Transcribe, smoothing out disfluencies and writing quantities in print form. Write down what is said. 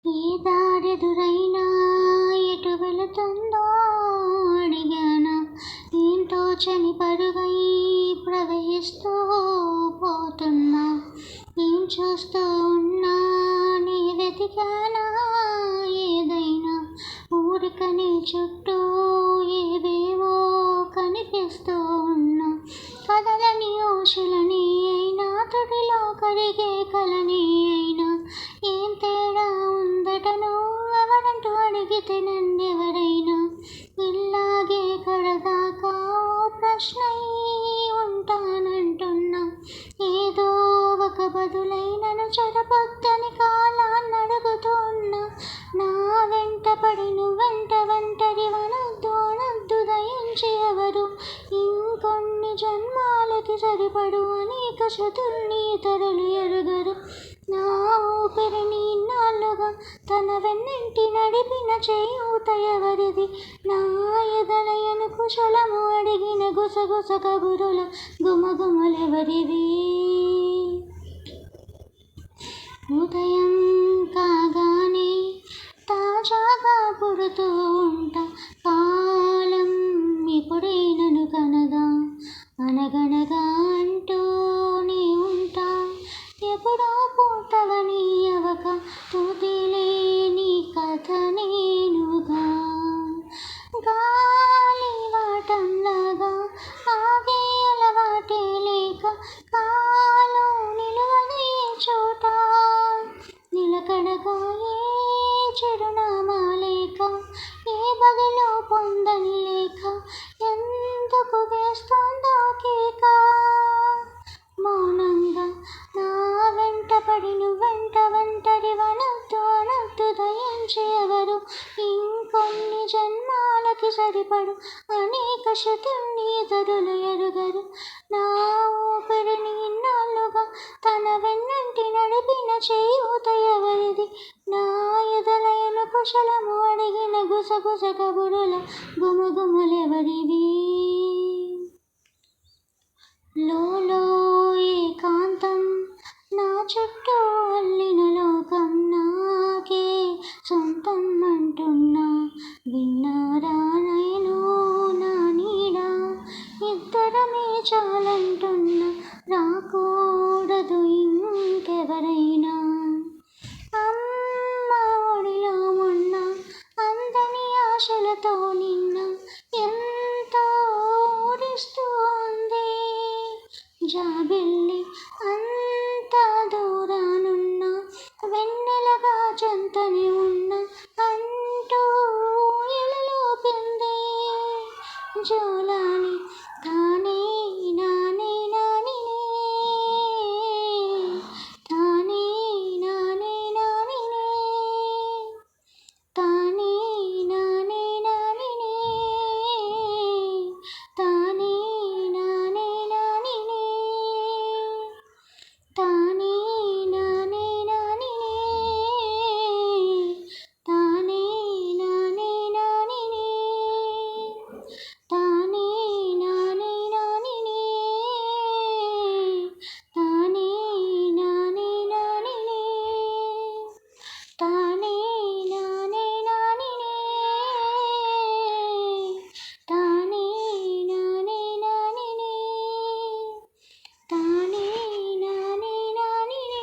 ఏ దారెదురైనా ఎటు వెళుతుందో అడిగానా, ఏం తోచని పరుగై ప్రవహిస్తూ పోతున్నా, ఏం చూస్తూ ఉన్నా నీ వెతికానా, ఏదైనా ఊరికని చుట్టూ ఏవేవో కనిపిస్తూ ఉన్నా, కదలని ఓశలని అయినా తుడిలో కరిగే కలని అయినా, ఏం తేడా ఉందటను ఎవరంటూ అడిగితే నన్నెవరైనా, ఇల్లాగే కడదాకా ప్రశ్నై ఉంటానంటున్నా, ఏదో ఒక బదులై నన్ను చెరపొద్దని కాలాన్ని అడుగుతున్నా, నా వెంట పడి నువ్వెంట ఒంటరి వనొద్దు దయించి ఎవరు, ఇంకొన్ని జన్మాలకి సరిపడు అనేక శతుల్ని ఇతరులు ఎరుగరు, నా ఊపిరిని ఇన్నాళ్ళుగా తన వెన్నంటి నడిపిన చేయూత ఎవరిది, నా ఎదలయను కుశలము అడిగిన గుసగుస కబురుల గుమగుమలెవరివి. ఉదయం కాగానే తాజాగా పుడుతూ ఉంటా, కాలం ఇప్పుడే నన్ను కనగా అనగనగా అంటూనే ఉంటా, ఎప్పుడో పూర్తవని అవక తుదిలేని కథ నేనుగా, గాలివాటంలాగా ఆగే అలవాటే లేక కాలం నిలువదే చోట, నిలకడగా ఏ చిరునామా లేక ఏ బదులు పొందని లేక, ఎందుకు వేస్తోందో కేక, మౌనంగా నా వెంట పడి నువ్వెంట ఒంటరి వనొద్దు దయించి ఎవరు, ఇంకొన్ని జన్మాలకి సరిపడు అనేక శతుల్ని ఇతరులు ఎరుగరు, నా ఊపిరిని ఇన్నాళ్ళుగా తన వెన్నంటి నడిపిన చేయూత ఎవరిది, నా ఎదలయను కుశలము అడిగిన గుసగుస కబురుల గుమగుమలెవరివి. లోలో ఏకాంతం నా చుట్టూ అల్లిన లోకం నాకే సొంతం అంటున్నా, విన్నారా నేను నా నీడ ఇద్దరమే చాలంటున్నా, రాకూడదు ఇంకెవరైనా, అమ్మ ఒడిలో మొన్న అందని ఆశలతో నిన్న ఎంతో ఊరిస్తోంది, జాబిల్లి అంత దూరానున్న వెన్నెలగా చెంతని ఉన్న అంటూ ఇలలోపింది, జోలాలి తానే నానే నానినే, తానే నానే నానినే, తానే నానే నానినే, తానే నానే నానినే, తానే నానే నానినే, తానే నానే నానినే, తానే నానే నానినే, తానే నానే నానినే, తానే నానే నానినే, తానే నానే నానినే, తానే నానే నానినే.